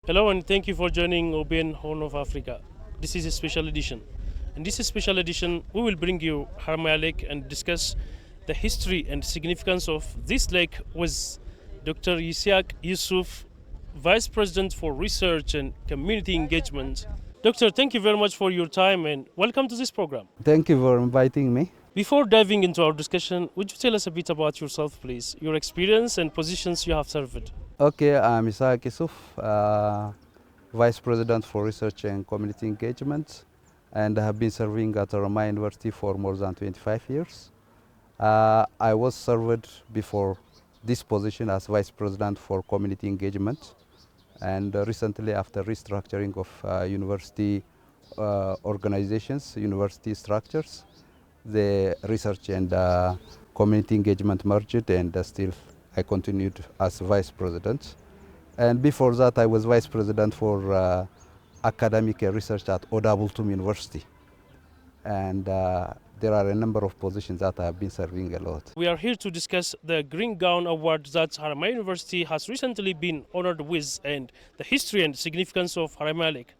Hello and thank you for joining OBN Horn of Africa. This is a special edition. In this special edition, we will bring you Haramaya Lake and discuss the history and significance of this lake with Dr. Yishak Yousuf, Vice President for Research and Community Engagement. Doctor, thank you very much for your time and welcome to this program. Thank you for inviting me. Before diving into our discussion, would you tell us a bit about yourself, please? Your experience and positions you have served. Okay, I'm Yishak Yousuf, Vice President for Research and Community Engagement, and I have been serving at Haramaya University for more than 25 years. I was served before this position as Vice President for Community Engagement, and recently after restructuring of university organizations, university structures, the research and community engagement merged, and still I continued as Vice President. And before that, I was Vice President for academic research at Odabultum University. And there are a number of positions that I have been serving a lot. We are here to discuss the Green Gown Award that Haramaya University has recently been honored with and the history and significance of Haramaya Lake.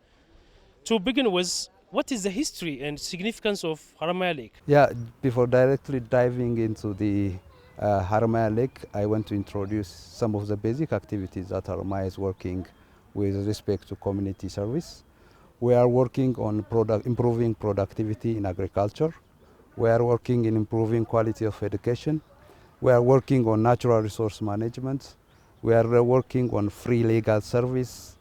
To begin with, what is the history and significance of Haramaya Lake? Yeah, before directly diving into the Haramaya Lake, I want to introduce some of the basic activities that Haramaya is working with respect to community service. We are working on improving productivity in agriculture. We are working in improving quality of education. We are working on natural resource management. We are working on free legal service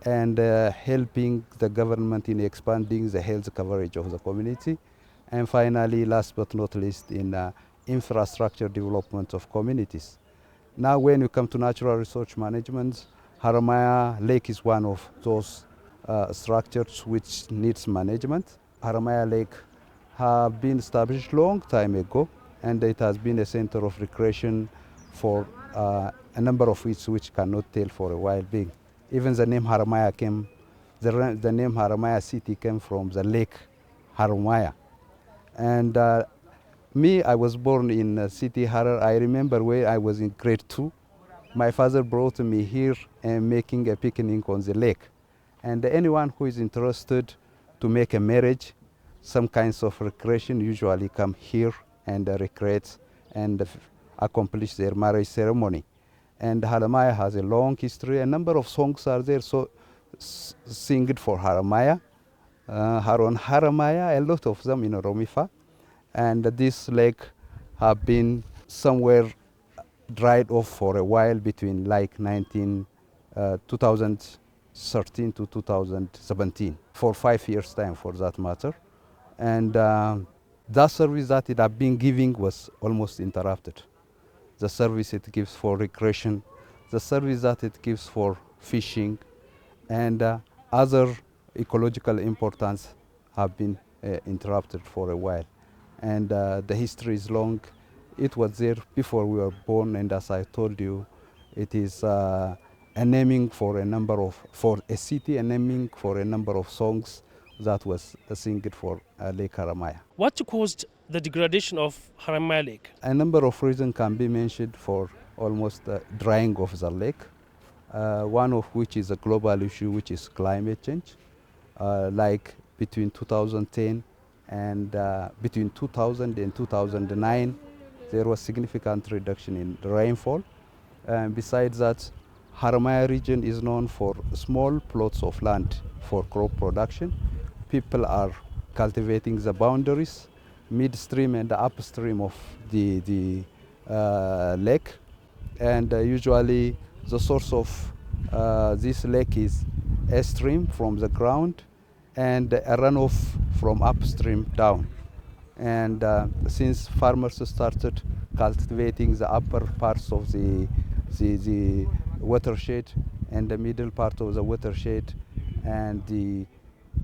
and helping the government in expanding the health coverage of the community. And finally, last but not least, in infrastructure development of communities. Now, when you come to natural resource management, Haramaya Lake is one of those structures which needs management. Haramaya Lake has been established long time ago, and it has been a center of recreation for a number of which cannot tell for a while being. Even the name Haramaya came, the name Haramaya city came from the lake Haramaya. And me, I was born in city Harar. I remember when I was in grade 2, my father brought me here and making a picnic on the lake. And anyone who is interested to make a marriage, some kinds of recreation usually come here and recreate and accomplish their marriage ceremony. And Haramaya has a long history. A number of songs are there, so sing it for Haramaya. Haron Haramaya, a lot of them in Oromifa. And this lake have been somewhere dried off for a while between like 2013 to 2017, for 5 years time for that matter. And that service that it had been giving was almost interrupted. The service it gives for recreation, the service that it gives for fishing, and other ecological importance have been interrupted for a while. And the history is long. It was there before we were born, and as I told you, it is a naming for a city, a naming for a number of songs that was singed for Lake Haramaya. What caused the degradation of Haramaya Lake? A number of reasons can be mentioned for almost drying of the lake, one of which is a global issue, which is climate change. Like between 2010 and between 2000 and 2009, there was significant reduction in rainfall. Besides that, Haramaya region is known for small plots of land for crop production. People are cultivating the boundaries, midstream and upstream of the lake. And usually the source of this lake is a stream from the ground and a runoff from upstream down. And since farmers started cultivating the upper parts of the watershed and the middle part of the watershed, and the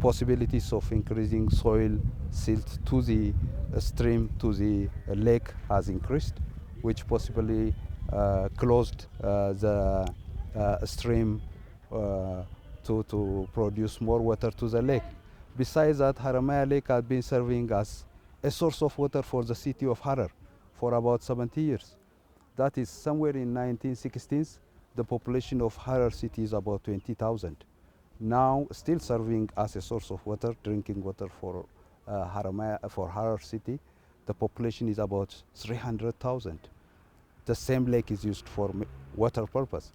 possibilities of increasing soil silt to the stream, to the lake has increased, which possibly closed the stream to produce more water to the lake. Besides that, Haramaya Lake has been serving as a source of water for the city of Harar for about 70 years. That is somewhere in 1960s. the population of Harar city is about 20,000. Now, still serving as a source of water, drinking water for for Harar city, the population is about 300,000. The same lake is used for water purpose.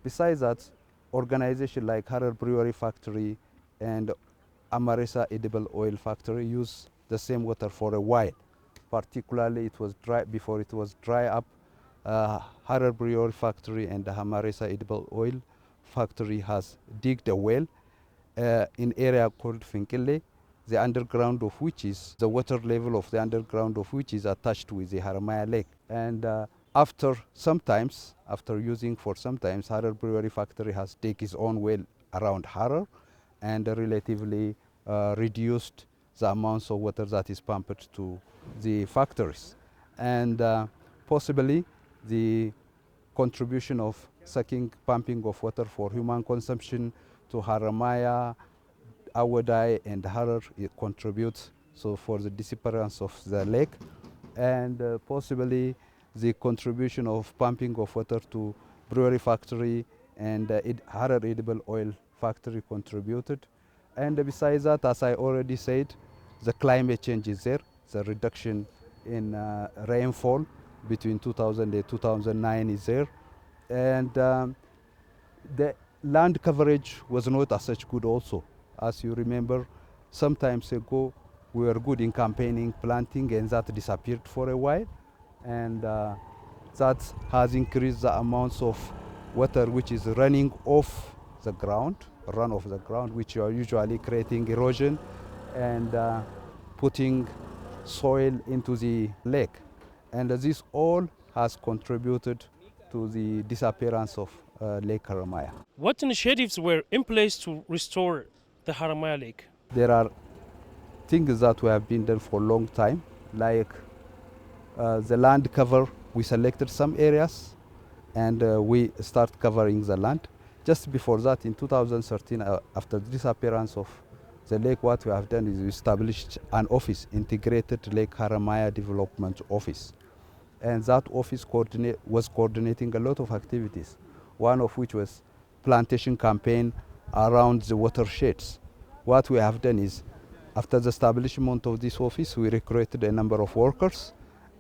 Besides that, organizations like Harar Brewery Factory and Amaresa Edible Oil Factory use the same water for a while. Particularly, it was dry before it was dry up. Harar Brewery Factory and the Amaresa Edible Oil Factory has digged a well in area called Finkele, the underground of which is the water level of the underground of which is attached with the Haramaya Lake. And after using for some times, Harar Brewery Factory has dug its own well around Harar and relatively reduced the amounts of water that is pumped to the factories. And possibly the contribution of pumping of water for human consumption to Haramaya, Awadai and Harar, it contributes so for the disappearance of the lake, and possibly the contribution of pumping of water to brewery factory and Harar edible oil factory contributed. And besides that, as I already said, the climate change is there, the reduction in rainfall between 2000 and 2009 is there, and the land coverage was not as such good also. As you remember, some times ago we were good in campaigning, planting, and that disappeared for a while, and that has increased the amounts of water which is running off the ground, run off the ground, which are usually creating erosion and putting soil into the lake. And this all has contributed to the disappearance of Lake Haramaya. What initiatives were in place to restore the Haramaya Lake? There are things that we have been done for a long time, like the land cover. We selected some areas and we start covering the land. Just before that, in 2013, after the disappearance of the lake, what we have done is we established an office, Integrated Lake Haramaya Development Office. And that office was coordinating a lot of activities, one of which was plantation campaign around the watersheds. What we have done is, after the establishment of this office, we recruited a number of workers,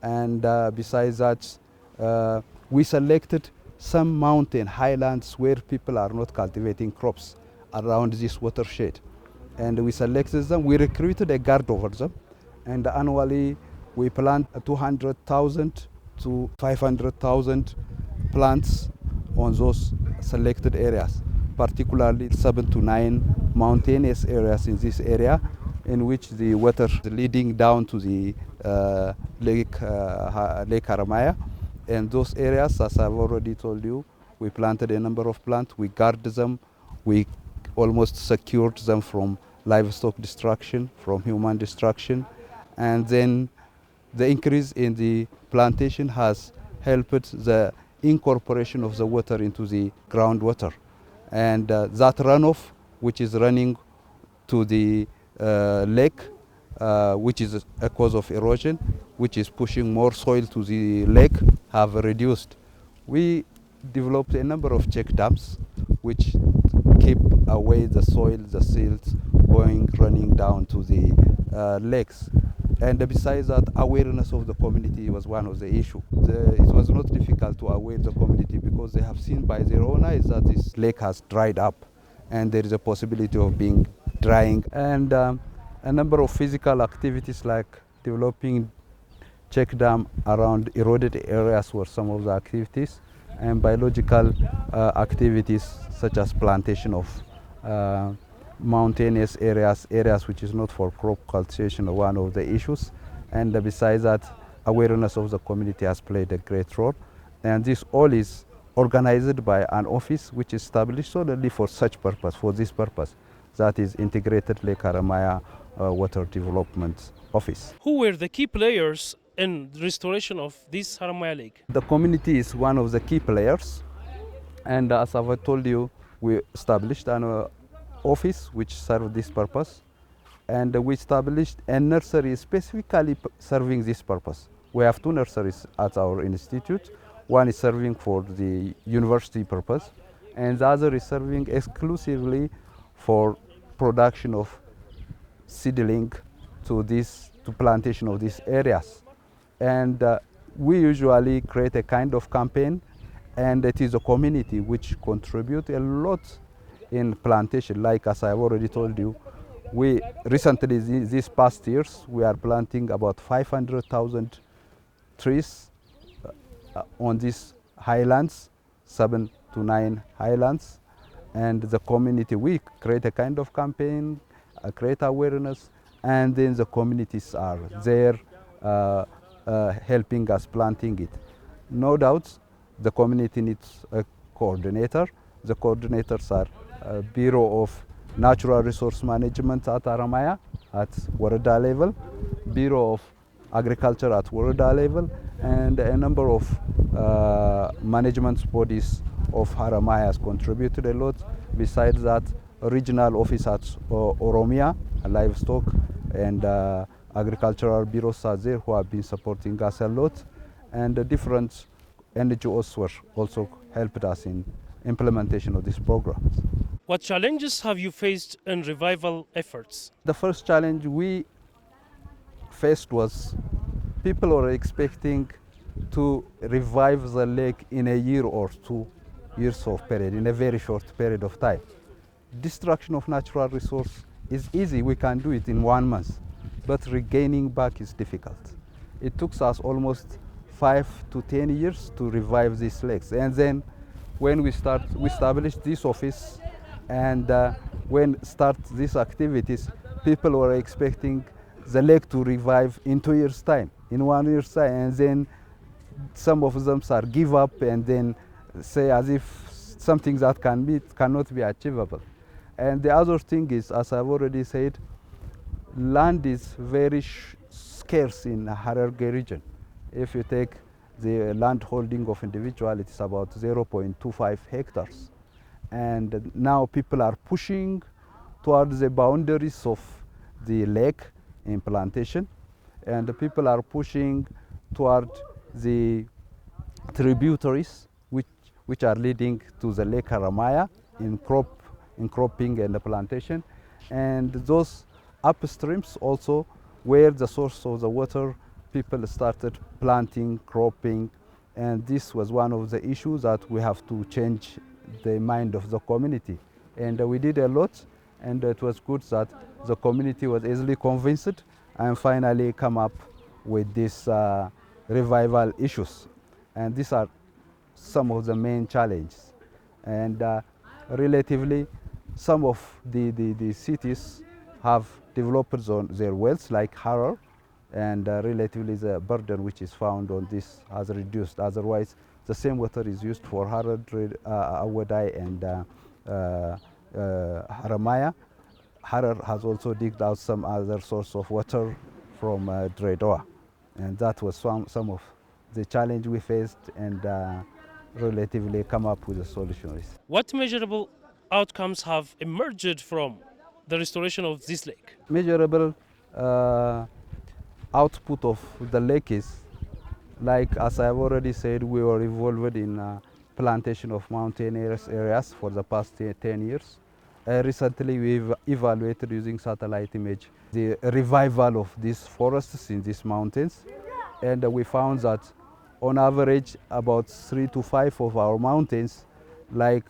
and besides that, we selected some mountain highlands where people are not cultivating crops around this watershed. And we selected them, we recruited a guard over them, and annually we plant 200,000 to 500,000 plants on those selected areas, particularly 7 to 9 mountainous areas in this area, in which the water is leading down to the Lake Haramaya. And those areas, as I've already told you, we planted a number of plants, we guarded them, we almost secured them from livestock destruction, from human destruction, and then the increase in the plantation has helped the incorporation of the water into the groundwater. And that runoff, which is running to the lake, which is a cause of erosion, which is pushing more soil to the lake, have reduced. We developed a number of check dams, which keep away the soil, the silt running down to the lakes. And besides that, awareness of the community was one of the issues. It was not difficult to aware the community because they have seen by their own eyes that this lake has dried up and there is a possibility of being drying. And a number of physical activities like developing check dam around eroded areas were some of the activities, and biological activities such as plantation of mountainous areas which is not for crop cultivation are one of the issues. And besides that, awareness of the community has played a great role. And this all is organized by an office which is established solely for such purpose, for this purpose. That is Integrated Lake Haramaya Water Development Office. Who were the key players in the restoration of this Haramaya Lake? The community is one of the key players. And as I've told you, we established an office which served this purpose, and we established a nursery specifically serving this purpose. We have 2 nurseries at our institute. One is serving for the university purpose, and the other is serving exclusively for production of seedling to plantation of these areas. And we usually create a kind of campaign, and it is a community which contribute a lot in plantation. Like as I've already told you, we recently, these past years, we are planting about 500,000 trees on these highlands, 7 to 9 highlands. And the community, we create a kind of campaign, create awareness, and then the communities are there helping us planting it. No doubt the community needs a coordinator. The coordinators are Bureau of Natural Resource Management at Haramaya at Warada level, Bureau of Agriculture at Warada level, and a number of management bodies of Haramaya has contributed a lot. Besides that, a regional office at Oromia, livestock, and agricultural bureaus are there who have been supporting us a lot, and different NGOs were also helped us in implementation of these programs. What challenges have you faced in revival efforts? The first challenge we faced was people were expecting to revive the lake in a year or 2 years of period, in a very short period of time. Destruction of natural resource is easy, we can do it in 1 month, but regaining back is difficult. It took us almost 5 to 10 years to revive these lakes. And then when we established this office, and when start these activities, people were expecting the lake to revive in 2 years' time, in 1 year's time, and then some of them start give up and then say as if something that cannot be achievable. And the other thing is, as I've already said, land is very scarce in Hararge region. If you take the land holding of individual, it's about 0.25 hectares. And now people are pushing towards the boundaries of the lake in plantation, and the people are pushing toward the tributaries which are leading to the Lake Haramaya in cropping and the plantation, and those upstreams also where the source of the water, people started planting, cropping, and this was one of the issues that we have to change the mind of the community. And we did a lot, and it was good that the community was easily convinced and finally come up with these revival issues. And these are some of the main challenges. And relatively, some of the cities have developed on their wells, like Harar, and relatively the burden which is found on this has reduced. Otherwise, the same water is used for Harar, Awadai, and Haramaya. Harar has also digged out some other source of water from Dredoa, and that was some of the challenge we faced, and relatively come up with a solution. What measurable outcomes have emerged from the restoration of this lake? Measurable output of the lake is, like as I've already said, we were involved in plantation of mountainous areas for the past 10 years. Recently we've evaluated using satellite image the revival of these forests in these mountains, and we found that on average about 3 to 5 of our mountains, like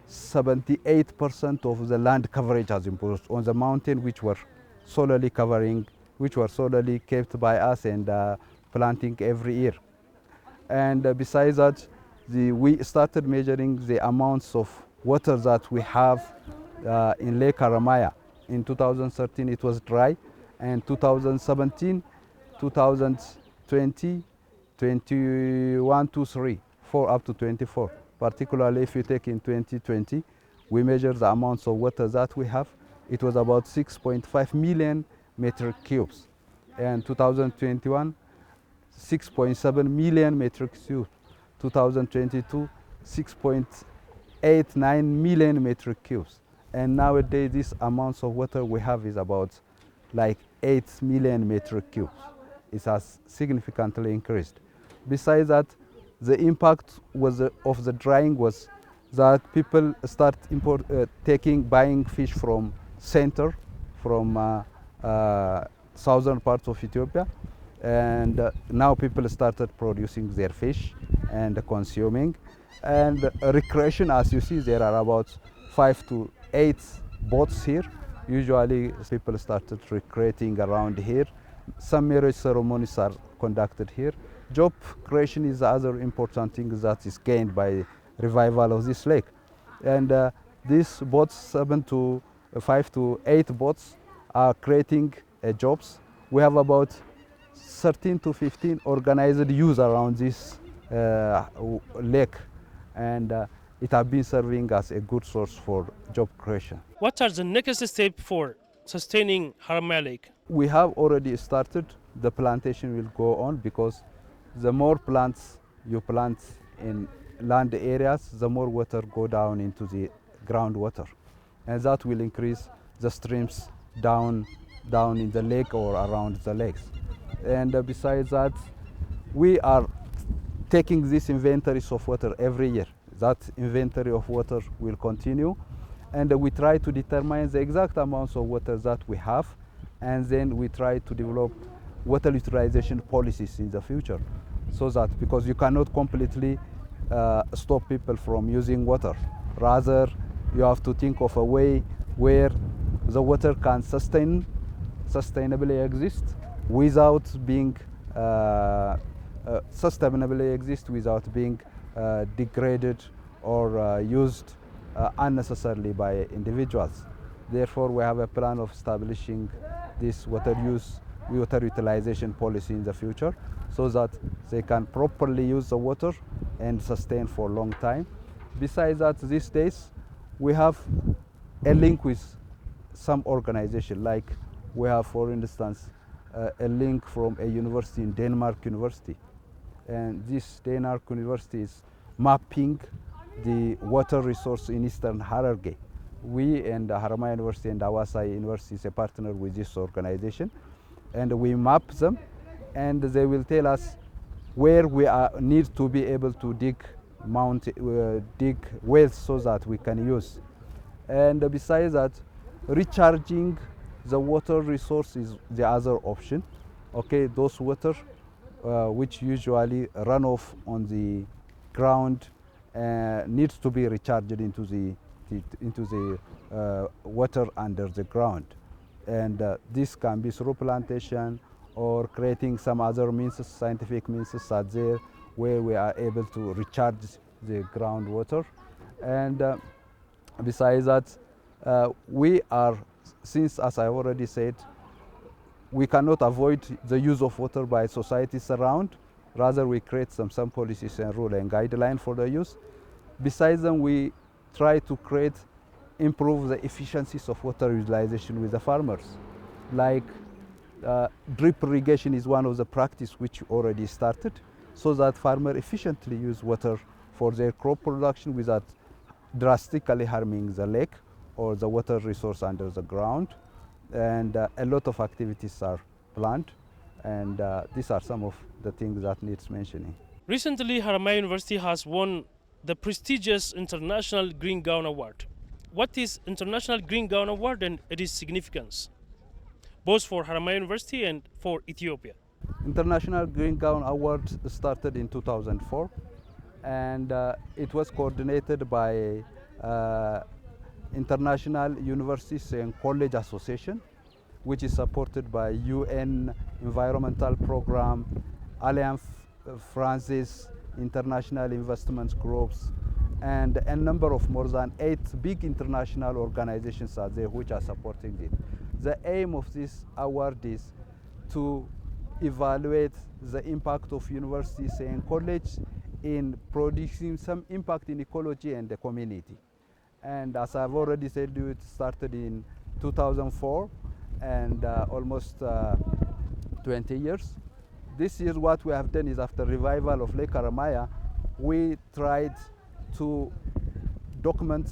78% of the land coverage has improved on the mountain which were solely kept by us and planting every year. And besides that, we started measuring the amounts of water that we have in Lake Haramaya. In 2013 it was dry, and 2017, 2020, 21 to 3, 4 up to 24. Particularly if you take in 2020, we measured the amounts of water that we have. It was about 6.5 million metric cubes. And 2021, 6.7 million metric cubes. 2022, 6.89 million metric cubes. And nowadays, these amounts of water we have is about like 8 million metric cubes. It has significantly increased. Besides that, The impact of the drying was that people start buying fish from center, from southern parts of Ethiopia, and now people started producing their fish and consuming. And recreation, as you see, there are about 5 to 8 boats here. Usually people started recreating around here. Some marriage ceremonies are conducted here. Job creation is the other important thing that is gained by revival of this lake. And these boats, 5 to 8 boats, are creating jobs. We have about 13 to 15 organized use around this lake, and it has been serving as a good source for job creation. What are the next steps for sustaining Haramaya Lake? We have already started. The plantation will go on because the more plants you plant in land areas, the more water go down into the groundwater, and that will increase the streams down in the lake or around the lakes. And besides that, we are taking these inventories of water every year. That inventory of water will continue, and we try to determine the exact amounts of water that we have, and then we try to develop water utilization policies in the future, so that, because you cannot completely stop people from using water, rather you have to think of a way where the water can sustainably exist without being degraded or used unnecessarily by individuals. Therefore, we have a plan of establishing this water utilization policy in the future, so that they can properly use the water and sustain for a long time. Besides that, these days we have a link with some organization, like we have, for instance, a link from a university in Denmark University, and this Denmark University is mapping the water resource in Eastern Hararge. We and Haramaya University and Awasa University is a partner with this organization, and we map them, and they will tell us where we need to be able to dig wells so that we can use. And besides that, recharging the water resource is the other option. Okay, those water which usually run off on the ground needs to be recharged into the water under the ground, and this can be through plantation or creating some other means, scientific means out there, where we are able to recharge the groundwater. And besides that, we are, since, as I already said, we cannot avoid the use of water by societies around. Rather, we create some policies and rules and guidelines for the use. Besides them, we try to improve the efficiencies of water utilization with the farmers. Like drip irrigation is one of the practice which already started, so that farmers efficiently use water for their crop production without drastically harming the lake or the water resource under the ground. And a lot of activities are planned, and these are some of the things that needs mentioning. Recently, Haramaya University has won the prestigious International Green Gown Award. What is International Green Gown Award and its significance, both for Haramaya University and for Ethiopia? International Green Gown Award started in 2004, and it was coordinated by International Universities and College Association, which is supported by UN Environmental Program, Alliance Francaise, international investment groups, and a number of more than 8 big international organizations are there which are supporting it. The aim of this award is to evaluate the impact of universities and colleges in producing some impact in ecology and the community. And as I've already said, it started in 2004, and almost 20 years. This year what we have done is, after revival of Lake Haramaya, we tried to document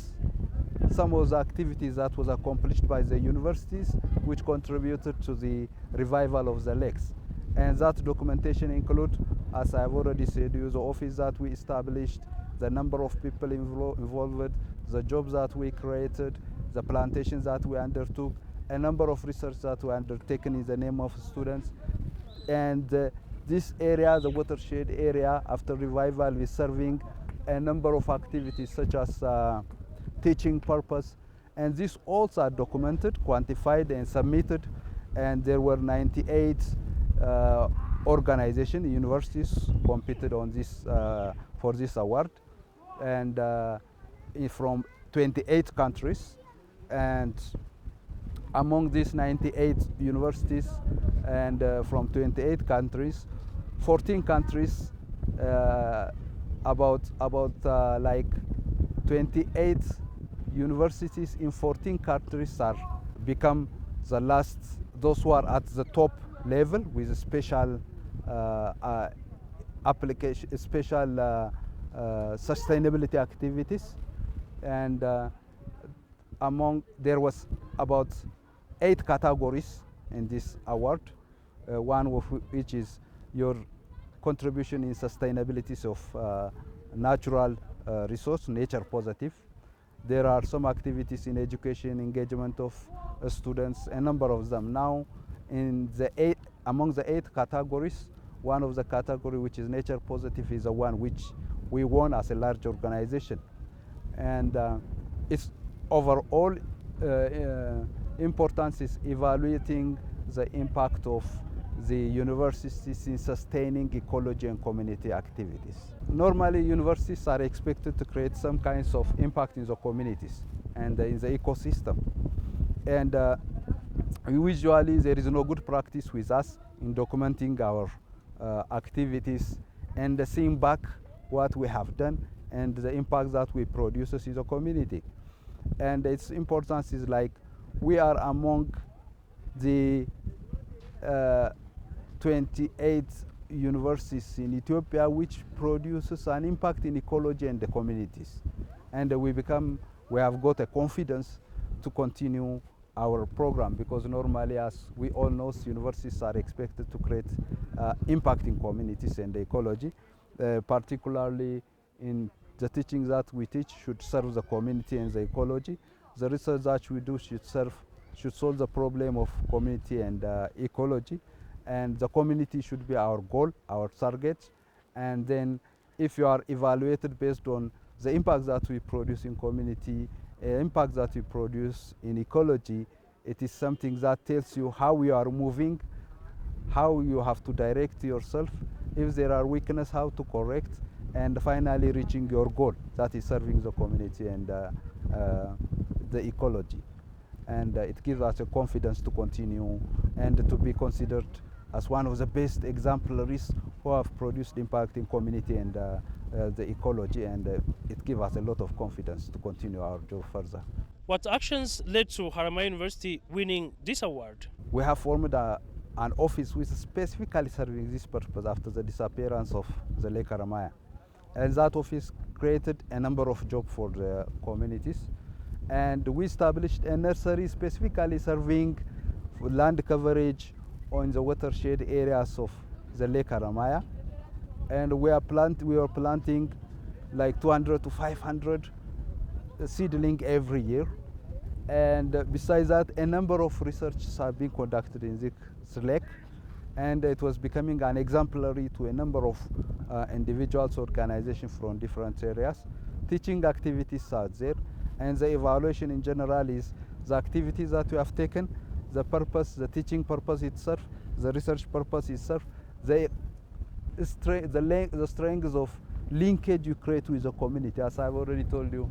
some of the activities that was accomplished by the universities which contributed to the revival of the lakes. And that documentation include, as I've already said, the office that we established, the number of people involved, the jobs that we created, the plantations that we undertook, a number of research that we undertaken in the name of students. And this area, the watershed area, after revival, is serving a number of activities such as teaching purpose. And this also are documented, quantified, and submitted. And there were 98 organizations, universities competed on this for this award, and from 28 countries. And among these 98 universities and from 28 countries, 14 countries, about like 28 universities in 14 countries are become the last, those who are at the top level with a special application, special sustainability activities. And there was about 8 categories in this award, one of which is your contribution in sustainability of natural resource, nature positive. There are some activities in education, engagement of students, a number of them. Now, among the 8 categories, one of the category which is nature positive is the one which we won as a large organization. And its overall importance is evaluating the impact of the universities in sustaining ecology and community activities. Normally, universities are expected to create some kinds of impact in the communities and in the ecosystem. And usually there is no good practice with us in documenting our activities and seeing back what we have done and the impact that we produce in the community. And its importance is like we are among the 28 universities in Ethiopia which produces an impact in ecology and the communities. And we have got a confidence to continue our program, because normally, as we all know, universities are expected to create impact in communities and ecology, particularly in the teaching that we teach should serve the community and the ecology. The research that we do should solve the problem of community and ecology, and the community should be our goal, our target. And then if you are evaluated based on the impact that we produce in community, impact that we produce in ecology, it is something that tells you how you are moving, how you have to direct yourself, if there are weaknesses, how to correct, and finally reaching your goal, that is serving the community and the ecology. And it gives us a confidence to continue and to be considered as one of the best exemplaries who have produced impact in community and the ecology, and it gives us a lot of confidence to continue our job further. What actions led to Haramaya University winning this award? We have formed an office which is specifically serving this purpose after the disappearance of the Lake Haramaya. And that office created a number of jobs for the communities. And we established a nursery specifically serving land coverage on the watershed areas of the Lake Haramaya. And we were planting like 200 to 500 seedling every year. And besides that, a number of researches have been conducted in this lake, and it was becoming an exemplary to a number of individuals, organizations from different areas. Teaching activities are there, and the evaluation in general is the activities that we have taken, the purpose, the teaching purpose itself, the research purpose itself, the strengths of linkage you create with the community. As I've already told you,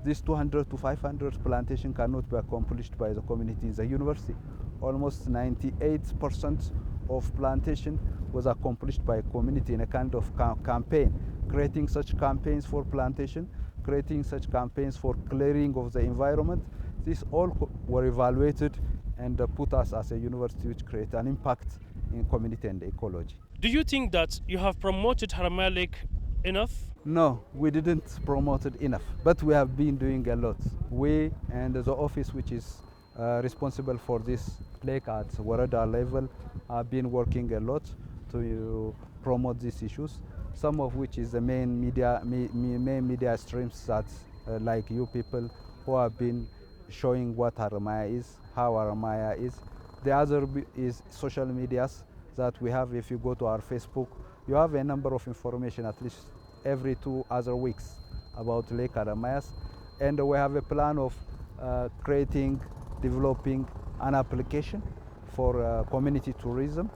this 200 to 500 plantation cannot be accomplished by the community in the university. Almost 98% of plantation was accomplished by community in a kind of campaign, creating such campaigns for plantation, creating such campaigns for clearing of the environment. These all were evaluated and put us as a university which create an impact in community and ecology. Do you think that you have promoted Haramaya Lake enough? No, we didn't promote it enough, but we have been doing a lot. We and the office which is responsible for this lake at Warada level have been working a lot to promote these issues, some of which is the main media streams that like you people who have been showing what Haramaya is, how Haramaya is. The other is social medias that we have. If you go to our Facebook, you have a number of information at least every 2 other weeks about Lake Haramayas, and we have a plan of developing an application for community tourism,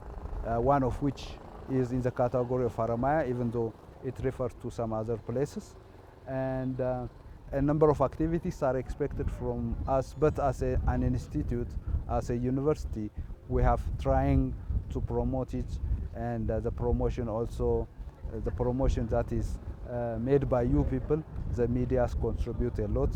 one of which is in the category of Haramaya, even though it refers to some other places. And a number of activities are expected from us, but as an institute, as a university, we have trying to promote it, and the promotion also, the promotion that is made by you people, the medias contribute a lot,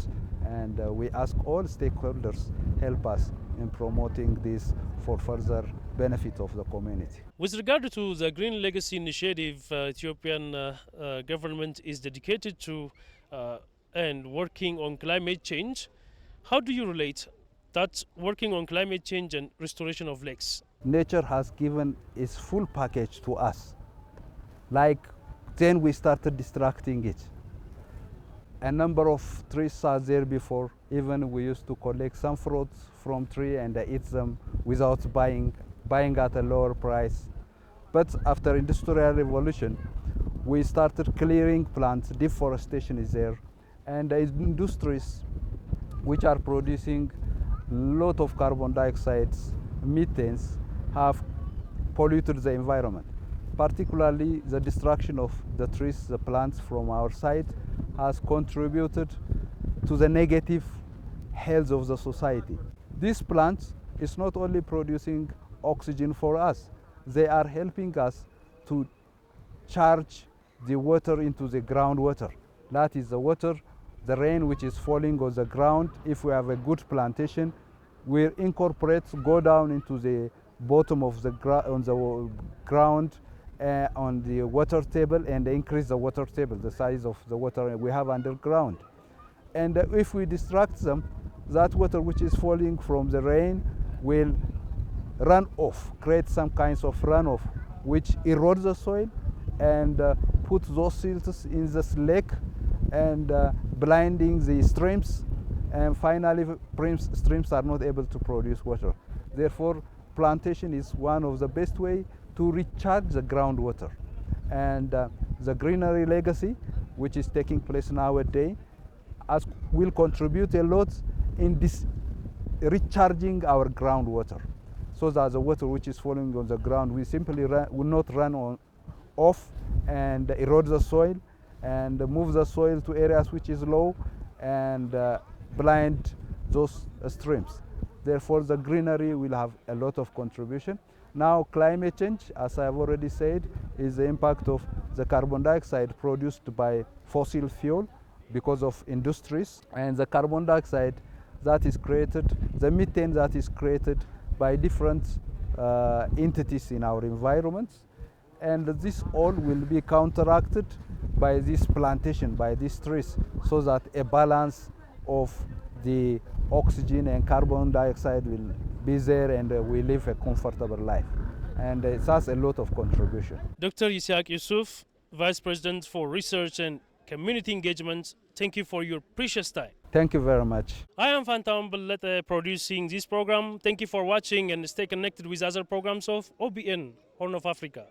and we ask all stakeholders help us in promoting this for further benefit of the community. With regard to the Green Legacy Initiative, Ethiopian government is dedicated to and working on climate change. How do you relate that working on climate change and restoration of lakes? Nature has given its full package to us. Like then we started distracting it. A number of trees are there before. Even we used to collect some fruits from tree and eat them without buying at a lower price. But after Industrial Revolution, we started clearing plants, deforestation is there, and industries which are producing a lot of carbon dioxide, methanes, have polluted the environment. Particularly the destruction of the trees, the plants from our side has contributed to the negative health of the society. These plants is not only producing oxygen for us, they are helping us to charge the water into the groundwater. That is the water, the rain which is falling on the ground. If we have a good plantation, we incorporate, go down into the bottom of the ground on the water table and increase the water table, the size of the water we have underground. And if we distract them, that water which is falling from the rain will run off, create some kinds of runoff, which erodes the soil and put those silts in this lake and blinding the streams. And finally, streams are not able to produce water. Therefore, plantation is one of the best way to recharge the groundwater. And the greenery legacy, which is taking place nowadays, will contribute a lot in this recharging our groundwater, so that the water which is falling on the ground will simply will not run off and erode the soil and move the soil to areas which is low and blind those streams. Therefore, the greenery will have a lot of contribution. Now, climate change, as I have already said, is the impact of the carbon dioxide produced by fossil fuel because of industries, and the carbon dioxide that is created, the methane that is created by different entities in our environment. And this all will be counteracted by this plantation, by these trees, so that a balance of the oxygen and carbon dioxide will be there, and we live a comfortable life. And it has a lot of contribution. Dr. Yishak Yousuf, Vice President for Research and Community Engagement, thank you for your precious time. Thank you very much. I am Fantam Belete producing this program. Thank you for watching, and stay connected with other programs of OBN, Horn of Africa.